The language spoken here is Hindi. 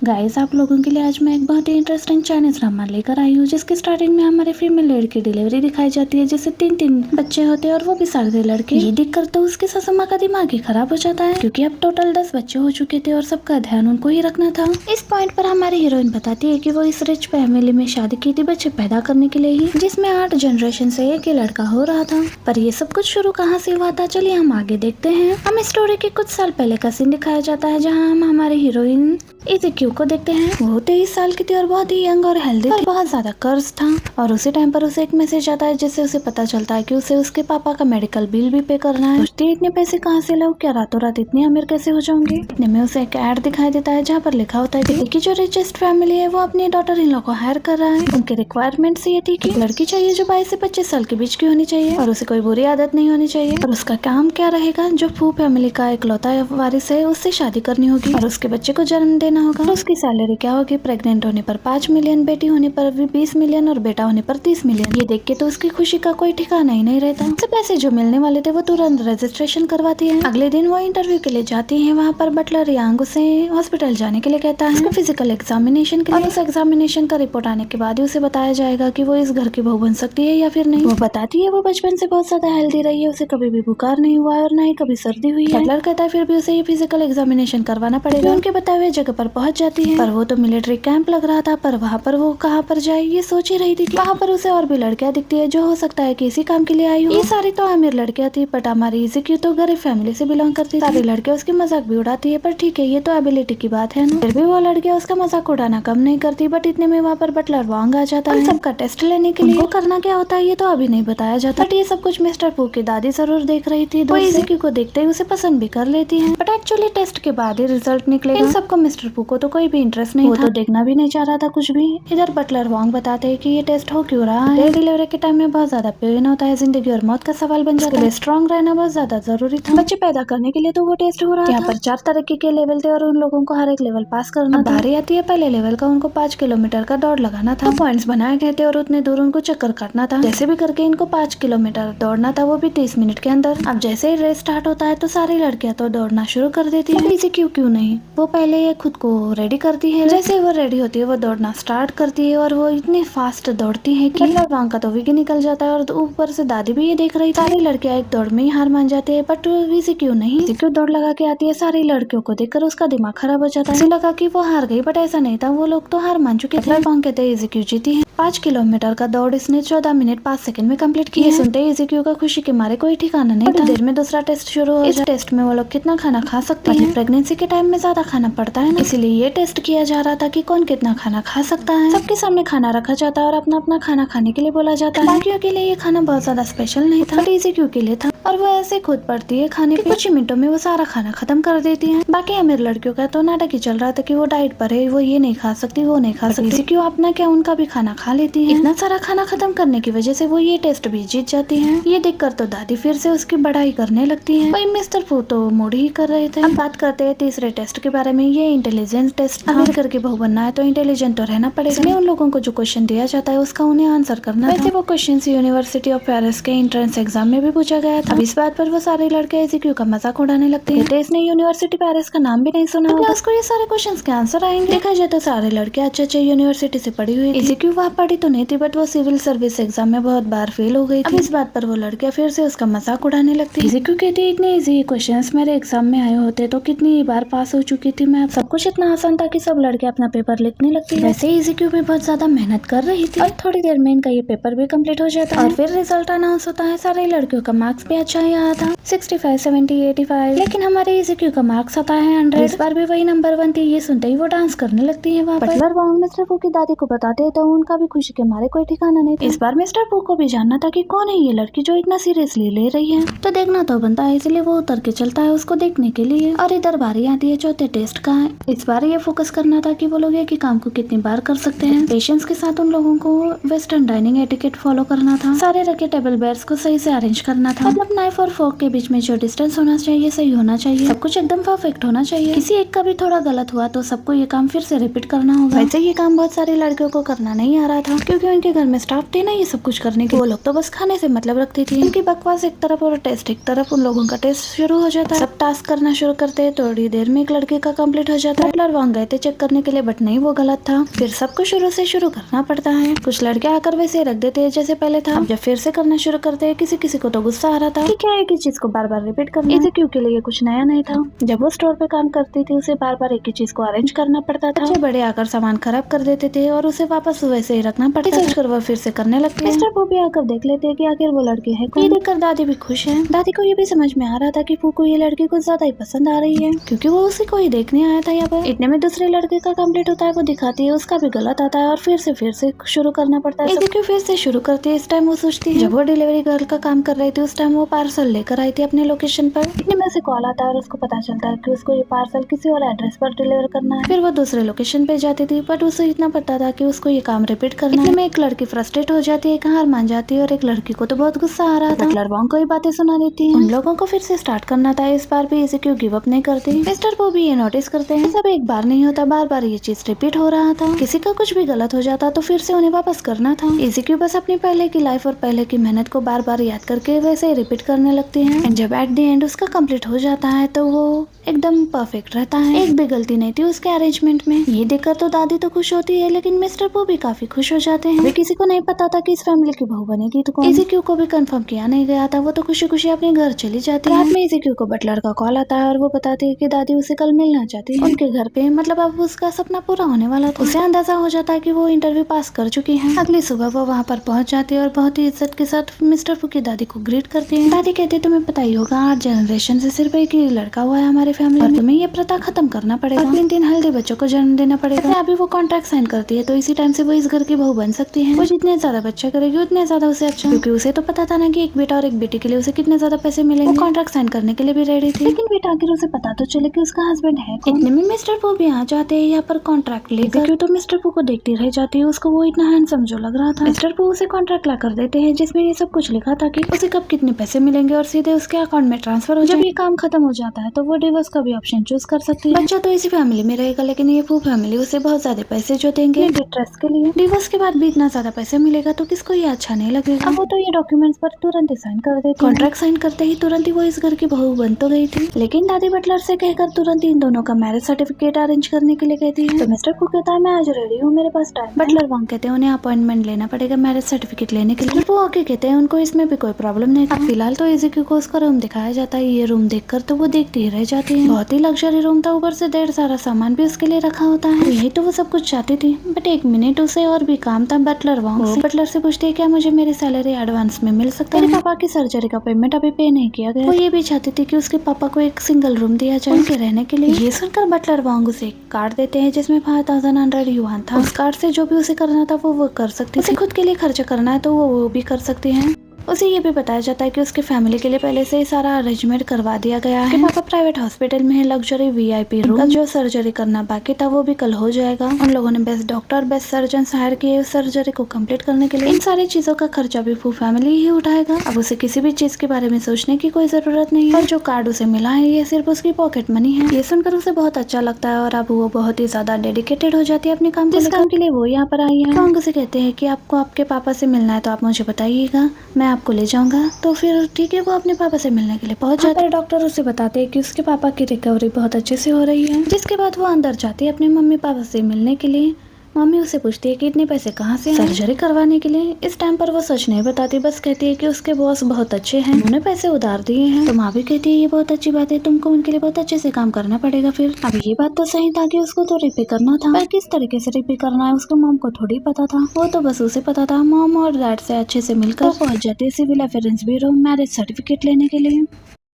गाइस, आप लोगों के लिए आज मैं एक बहुत ही इंटरेस्टिंग चाइनीज ड्रामा लेकर आई हूँ, जिसके स्टार्टिंग में हमारे फीमेल लीड की डिलीवरी दिखाई जाती है, जिससे तीन बच्चे होते हैं और वो भी सारे लड़के। ये देखकर तो उसकी सासू माँ का दिमाग ही खराब हो जाता है, क्योंकि अब टोटल 10 बच्चे हो चुके थे और सबका ध्यान उनको ही रखना था। इस पॉइंट पर हमारी हीरोइन बताती है कि वो इस रिच फैमिली में शादी की थी बच्चे पैदा करने के लिए ही, जिसमें 8 जनरेशन से एक ही लड़का हो रहा था। पर ये सब कुछ शुरू कहाँ से हुआ था, चलिए हम आगे देखते हैं। हमें स्टोरी के कुछ साल पहले का सीन दिखाया जाता है, जहाँ हम हमारे हीरोइन इज़ेक्यू को देखते हैं। वो 23 साल की थी और बहुत ही यंग और हेल्दी थी, बहुत ज्यादा कर्ज था। और उसी टाइम पर उसे एक मैसेज आता है, जिससे उसे पता चलता है कि उसे उसके पापा का मेडिकल बिल भी पे करना है। सोचती है इतने पैसे कहाँ से लाऊं, क्या रातों रात इतनी अमीर कैसे हो जाऊंगी। इतने में उसे एक ऐड दिखाई देता है, जहाँ पर लिखा होता है कि जो रिचेस्ट फैमिली है वो अपनी डॉटर इन लॉ को हायर कर रहा है। उनके रिक्वायरमेंट्स ये थी कि लड़की चाहिए जो 22 से 25 साल के बीच की होनी चाहिए और उसे कोई बुरी आदत नहीं होनी चाहिए। और उसका काम क्या रहेगा, जो फू फैमिली का इकलौता वारिस है उससे शादी करनी होगी और उसके बच्चे को जन्म देना होगा। उसकी सैलरी क्या होगी, प्रेग्नेंट होने पर 5 मिलियन, बेटी होने पर भी 20 मिलियन और बेटा होने पर 30 मिलियन। ये देख के तो उसकी खुशी का कोई ठिकाना ही नहीं रहता। उसे पैसे जो मिलने वाले थे वो तुरंत रजिस्ट्रेशन करवाती है। अगले दिन वो इंटरव्यू के लिए जाती है। वहाँ पर बटलर यांग उसे हॉस्पिटल जाने के लिए कहता है, फिजिकल एग्जामिनेशन के लिए। और उस एग्जामिनेशन का रिपोर्ट आने के बाद ही उसे बताया जाएगा कि वो इस घर की बहू बन सकती है या फिर नहीं। वो बताती है वो बचपन से बहुत ज्यादा हेल्दी रही है, उसे कभी भी बुखार नहीं हुआ और न ही कभी सर्दी हुई है। बटलर कहता है फिर भी उसे ये फिजिकल एग्जामिनेशन करवाना पड़ेगा। उनके बताए हुए जगह पर पहुंच जाती है, पर वो तो मिलिट्री कैंप लग रहा था, पर वहाँ पर वो कहाँ पर जाए ये सोच ही रही थी। वहाँ पर उसे और भी लड़कियाँ दिखती है, जो हो सकता है कि इसी काम के लिए आई हो। ये सारी तो अमीर लड़कियाँ थी, बट हमारी इज़ेक्यू तो गरीब फैमिली से बिलोंग करती थी। सारी लड़कियाँ उसकी मजाक भी उड़ाती है, पर ठीक है ये तो एबिलिटी की बात है ना। फिर भी वो लड़कियाँ उसका मजाक उड़ाना कम नहीं करती। बट इतने में वहाँ पर बटलर वांग आ जाता है सबका टेस्ट लेने के लिए। करना क्या होता है ये तो अभी नहीं बताया जाता, बट ये सब कुछ मिस्टर पू की दादी जरूर देख रही थी। वो इज़ेक्यू को देखते ही उसे पसंद भी कर लेती है, बट एक्चुअली टेस्ट के बाद ही रिजल्ट निकलेगा। इन सबको मिस्टर पू को तो कोई भी इंटरेस्ट नहीं था, वो तो देखना भी नहीं चाह रहा था कुछ भी। इधर बटलर वांग बताते हैं कि ये टेस्ट हो क्यों रहा है। डिलीवरी के टाइम में बहुत ज्यादा पेन होता है, जिंदगी और मौत का सवाल बन जाता है। स्ट्रॉन्ग रहना बहुत ज्यादा जरूरी था बच्चे पैदा करने के लिए, तो वो टेस्ट हो रहा था। यहाँ पर 4 तरक्की के लेवल थे और उन लोगों को हर एक लेवल पास करना था। बारी आती है पहले लेवल का, उनको 5 किलोमीटर का दौड़ लगाना था। पॉइंट्स बनाए गए थे और उतने दूर उनको चक्कर काटना था। जैसे भी करके इनको 5 किलोमीटर दौड़ना था, वो भी 30 मिनट के अंदर। अब जैसे ही रेस स्टार्ट होता है तो सारी लड़कियां तो दौड़ना शुरू कर देती है। इसे क्यों नहीं, वो पहले खुद को रेडी करती है। जैसे वो रेडी होती है वो दौड़ना स्टार्ट करती है और वो इतनी फास्ट दौड़ती है कि बटलर वांग का तो विग निकल जाता है। और ऊपर से दादी भी ये देख रही थी। सारी लड़कियां एक दौड़ में ही हार मान जाती है, बट इज़ेक्यू नहीं। इज़ेक्यू दौड़ लगा के आती है, सारी लड़कियों को देखकर उसका दिमाग खराब हो जाता है। उसे लगा कि वो हार गई, बट ऐसा नहीं था, वो लोग तो हार मान चुके थे। बटलर वांग कहते हैं इज़ेक्यू जीती है। 5 किलोमीटर का दौड़ इसने 14 मिनट 5 सेकंड में कंप्लीट किया। सुनते ही इज़ेक्यू का खुशी के मारे कोई ठिकाना नहीं था। देर में दूसरा टेस्ट शुरू हो। इस टेस्ट में वो लोग कितना खाना खा सकते हैं। प्रेगनेंसी के टाइम में ज्यादा खाना पड़ता है ना, इसीलिए ये टेस्ट किया जा रहा था कि कौन कितना खाना खा सकता है। सबके सामने खाना रखा जाता है और अपना अपना खाना खाने के लिए बोला जाता है। बाकियों के लिए ये खाना बहुत ज्यादा स्पेशल नहीं था, बट इज़ेक्यू के लिए था। और वो ऐसे खुद पड़ती है खाने पे, कुछ ही मिनटों में वो सारा खाना खत्म कर देती है। बाकी अमीर लड़कियों का तो नाटक ही चल रहा था कि वो डाइट पर है, वो ये नहीं खा सकती, वो नहीं खा सकती। इज़ेक्यू अपना क्या उनका भी खाना खा लेती है। इतना सारा खाना खत्म करने की वजह से वो ये टेस्ट भी जीत जाती है। ये देखकर तो दादी फिर से उसकी बढ़ाई करने लगती है। भाई मिस्टर फू तो मूड ही कर रहे थे। अब बात करते हैं तीसरे टेस्ट के बारे में। ये इंटेलिजेंस टेस्ट। अमीर घर की बहू बनना है तो इंटेलिजेंट तो रहना पड़ेगा, इसलिए उन लोगों को जो क्वेश्चन दिया जाता है उसका उन्हें आंसर करना है। वैसे वो क्वेश्चन यूनिवर्सिटी ऑफ पेरिस के एंट्रेंस एग्जाम में भी पूछा गया था। अब इस बात पर वो सारे लड़के इज़ेक्यू का मजाक उड़ाने लगते हैं। इसने यूनिवर्सिटी पेरिस का नाम भी नहीं सुना होगा, उसको ये सारे क्वेश्चंस के आंसर आएंगे। देखा जाए तो सारे लड़के अच्छे यूनिवर्सिटी से पढ़ी हुई। इज़ेक्यू वहाँ पढ़ी तो नहीं थी, बट वो सिविल सर्विस एग्जाम में बहुत बार फेल हो गई थी। अब इस बात पर वो लड़कियां फिर से उसका मजाक उड़ाने लगती है। इज़ेक्यू कहती है इतने इजी क्वेश्चंस मेरे एग्जाम में आए होते तो कितनी बार पास हो चुकी थी मैं। सब कुछ इतना आसान था कि सब लड़के अपना पेपर लिखने लगती है। वैसे इज़ेक्यू भी बहुत ज्यादा मेहनत कर रही थी और थोड़ी देर में इनका ये पेपर भी कंप्लीट हो जाता है। और फिर रिजल्ट अनाउंस होता है। सारे लड़कियों का मार्क्स भी अच्छा ही आया था, 65, 70, 85। लेकिन हमारे इज़ेक्यू का मार्क्स आता है 100। इस बार भी वही नंबर 1 थी। ये सुनते ही वो डांस करने लगती है। वहाँ पर बटलर वांग मिस्टर पू की दादी को बताते हैं तो उनका भी खुशी के मारे कोई ठिकाना नहीं था। इस बार मिस्टर पू को भी जानना था कि कौन है ये लड़की जो इतना सीरियसली ले रही है, तो देखना तो बनता है, इसलिए वो उतर के चलता है उसको देखने के लिए। और इधर बारी आती है चौथे टेस्ट का। इस बार ये फोकस करना था कि वो लोग एक ही काम को कितनी बार कर सकते हैं। पेशेंस के साथ उन लोगों को वेस्टर्न डाइनिंग एटिकेट फॉलो करना था। सारे रखे टेबल बेयर्स को सही से अरेंज करना था। मतलब नाइफ और फोर्क के बीच में जो डिस्टेंस होना चाहिए सही होना चाहिए। सब कुछ एकदम परफेक्ट होना चाहिए। किसी एक का भी थोड़ा गलत हुआ तो सबको ये काम फिर से रिपीट करना होगा। वैसे ये काम बहुत सारी लड़कियों को करना नहीं आ रहा था, क्योंकि उनके घर में स्टाफ थे ना ये सब कुछ करने के। वो लोग तो बस खाने से मतलब रखती थी। उनकी बकवास एक तरफ और टेस्ट एक तरफ। उन लोगों का टेस्ट शुरू हो जाता है, सब टास्क करना शुरू करते हैं। थोड़ी देर में एक लड़के का कंप्लीट हो जाता है। बटलर वांग गए थे चेक करने के लिए, बट नहीं, वो गलत था। फिर सबको शुरू से शुरू करना पड़ता है। कुछ लड़के आकर वैसे रख देते हैं जैसे पहले था। अब जब फिर से करना शुरू करते हैं, किसी किसी को तो गुस्सा आ रहा था कि क्या एक ही चीज को बार बार रिपीट करना। इसे क्यों के लिए कुछ नया नहीं था। जब वो स्टोर पे काम करती थी, उसे बार बार एक ही चीज को अरेंज करना पड़ता था। बच्चे बड़े आकर सामान खराब कर देते थे और उसे वापस वैसे ही रखना पड़ता। सोचकर वो फिर से करने लगती है। मिस्टर बॉबी आकर देख लेते हैं कि आखिर वो लड़के है कौन। ये देखकर दादी भी खुश है। दादी को ये भी समझ में आ रहा था कि फूको ये लड़की कुछ ज्यादा ही पसंद आ रही है, क्योंकि वो उसी को ही देखने आया था यहाँ पर। इतने में दूसरे लड़के का कंप्लीट होता है, वो दिखाती है, उसका भी गलत आता है और फिर से शुरू करना पड़ता है। क्यों फिर से शुरू करती है। इस टाइम वो सोचती है, जब वो डिलीवरी गर्ल का काम कर रही थी उस टाइम वो पार्सल लेकर आई थी अपने लोकेशन पर। इतने में से कॉल आता है और उसको पता चलता है कि उसको ये पार्सल किसी और एड्रेस पर डिलीवर करना है। फिर वो दूसरे लोकेशन पे जाती थी, बट उसे इतना पता था कि उसको ये काम रिपीट करना है। में एक लड़की फ्रस्ट्रेट हो जाती है, हार मान जाती है और एक लड़की को तो बहुत गुस्सा आ रहा था। बटलर वॉन्ग को ये बातें सुना देती है। उन लोगों को फिर से स्टार्ट करना था। इस बार भी इसे क्यों गिव अप नहीं करती। मिस्टर बॉबी ये नोटिस करते हैं, सब एक बार नहीं होता, बार बार ये चीज रिपीट हो रहा था। किसी का कुछ भी गलत हो जाता तो फिर से उन्हें वापस करना था। इसी क्यों बस अपनी पहले की लाइफ और पहले की मेहनत को बार बार याद करके वैसे ही रिपीट करने लगती है। एंड जब एट द एंड उसका कंप्लीट हो जाता है तो वो एकदम परफेक्ट रहता है। एक भी गलती नहीं थी उसके अरेंजमेंट में। ये देखकर तो दादी तो खुश होती है, लेकिन मिस्टर बॉबी भी काफी खुश हो जाते हैं। वे किसी को नहीं पता था कि इस फैमिली की बहू बनेगी तो कौन। इज़ीक्यू को भी कंफर्म किया नहीं गया था, वो तो खुशी खुशी अपने घर चली जाती है। रात में इज़ीक्यू को बटलर का कॉल आता है और वो बताती है कि दादी उसे कल मिलना चाहती है उनके घर पे। मतलब अब उसका सपना पूरा होने वाला था। उसे अंदाजा हो जाता है कि वो इंटरव्यू पास कर चुकी है। अगली सुबह वो वहाँ पर पहुँच जाती है और बहुत ही इज्जत के साथ मिस्टर फू की दादी को ग्रीट करती है। दादी कहती है, तुम्हें पता ही होगा 8 जनरेशन से सिर्फ एक ही लड़का हुआ है हमारे फैमिली में, तुम्हें ये प्रथा खत्म करना पड़ेगा। अगले दिन हेल्दी बच्चों को जन्म देना पड़ेगा। अभी वो कॉन्ट्रैक्ट साइन करती है तो इसी टाइम से वो इस घर की बहू बन सकती है। वो जितने ज्यादा बच्चे करेगी उतने ज्यादा उसे अच्छा, क्योंकि उसे तो पता था ना कि एक बेटा और एक बेटी के लिए उसे कितने ज्यादा पैसे मिलेंगे। वो कॉन्ट्रैक्ट साइन करने के लिए भी रेडी थी, लेकिन बेटा आखिर उसे पता तो चले कि उसका हस्बैंड है कौन। इतने में मिस्टर पू भी आ जाते हैं यहाँ पर कॉन्ट्रैक्ट लेकर। क्यों तो मिस्टर पू को देखती रह जाती है, उसको वो इतना हैंडसम जो लग रहा था। मिस्टर पू उसे कॉन्ट्रैक्ट ला कर देते हैं जिसमें ये सब कुछ लिखा था कि उसे कब कितने पैसे मिलेंगे और सीधे उसके अकाउंट में ट्रांसफर हो। जब ये काम खत्म हो जाता है तो वो डिवोर्स का भी ऑप्शन चूज कर सकती है। बच्चा तो इसी फैमिली में रहेगा, लेकिन ये पू फैमिली उसे बहुत ज्यादा पैसे जो देंगे ट्रस्ट के लिए। डिवोर्स के बाद भी इतना ज्यादा पैसे मिलेगा तो किसको ये अच्छा नहीं लगेगा। अब वो तो ये डॉक्यूमेंट्स पर तुरंत ही साइन कर देती है। कॉन्ट्रैक्ट साइन करते ही तुरंत ही वो इस घर की बहू बन तो गई थी, लेकिन दादी बटलर से कहकर तुरंत ही इन दोनों का मैरिज सर्टिफिकेट अरेंज करने के लिए कहती है। तो मिस्टर पू कहता है, मैं आज रेडी हूँ, मेरे पास टाइम। बटलर वॉन्ग कहते हैं उन्हें अपॉइंटमेंट लेना पड़ेगा मैरिज सर्टिफिकेट लेने के लिए। वो ओके कहते हैं, उनको इसमें भी कोई प्रॉब्लम नहीं। अब फिलहाल तो इज़ीक्यू को उसका रूम दिखाया जाता है। ये रूम देखकर तो वो देखती ही रह जाती है। बहुत ही लग्जरी रूम था, ऊपर से ढेर सारा सामान भी उसके लिए रखा होता है। यही तो वो सब कुछ चाहती थी, बट एक मिनट उसे और भी काम था बटलर वॉन्ग से। बटलर से पूछती है, क्या मुझे मेरी सैलरी एडवांस में मिल सकता है। मेरे पापा की सर्जरी का पेमेंट अभी पे नहीं किया गया। वो ये भी चाहती थी कि उसके पापा को एक सिंगल रूम दिया जाए उनके रहने के लिए। ये सुनकर बटलर वॉन्ग उसे एक कार्ड देते हैं जिसमें 5100 युआन था। उस कार्ड से जो भी उसे करना था वो कर सकती थी। उसे खुद के लिए खर्च करना है तो वो भी कर सकती है। उसे ये भी बताया जाता है कि उसके फैमिली के लिए पहले से ही सारा अरेंजमेंट करवा दिया गया है। पापा प्राइवेट हॉस्पिटल में है, लग्जरी वीआईपी रूम। कल जो सर्जरी करना बाकी था वो भी कल हो जाएगा। उन लोगों ने best doctor best surgeon hire किए उस सर्जरी को कंप्लीट करने के लिए। इन सारी चीजों का खर्चा भी फू फैमिली ही उठाएगा। अब उसे किसी भी चीज के बारे में सोचने की कोई जरूरत नहीं है। और जो कार्ड उसे मिला है ये सिर्फ उसकी पॉकेट मनी है। ये सुनकर उसे बहुत अच्छा लगता है और अब वो बहुत ही ज्यादा डेडिकेटेड हो जाती है अपने काम को। जिस काम के लिए वो यहाँ पर आई है। वॉन्ग उसे कहते हैं कि आपको आपके पापा से मिलना है तो आप मुझे बताइएगा, मैं आपको ले जाऊंगा। तो फिर ठीक है, वो अपने पापा से मिलने के लिए पहुंच जाता है। डॉक्टर उसे बताते हैं कि उसके पापा की रिकवरी बहुत अच्छे से हो रही है। जिसके बाद वो अंदर जाती है अपने मम्मी पापा से मिलने के लिए। मम्मी उसे पूछती है कि इतने पैसे कहाँ से हैं सर्जरी करवाने के लिए। इस टाइम पर वो सच नहीं बताती, बस कहती है कि उसके बॉस बहुत अच्छे हैं, उन्होंने पैसे उधार दिए हैं। तो माँ भी कहती है ये बहुत अच्छी बात है, तुमको उनके लिए बहुत अच्छे से काम करना पड़ेगा। फिर अब ये बात तो सही था कि उसको तो रिपे करना था, पर किस तरीके से रिपे करना है उसको मॉम को थोड़ी पता था। वो तो बस उसे पता था। मॉम और डैड से अच्छे से मिलकर पहुंच जाती है सिविल अफेयरेंस ब्यूरो मैरिज सर्टिफिकेट लेने के लिए।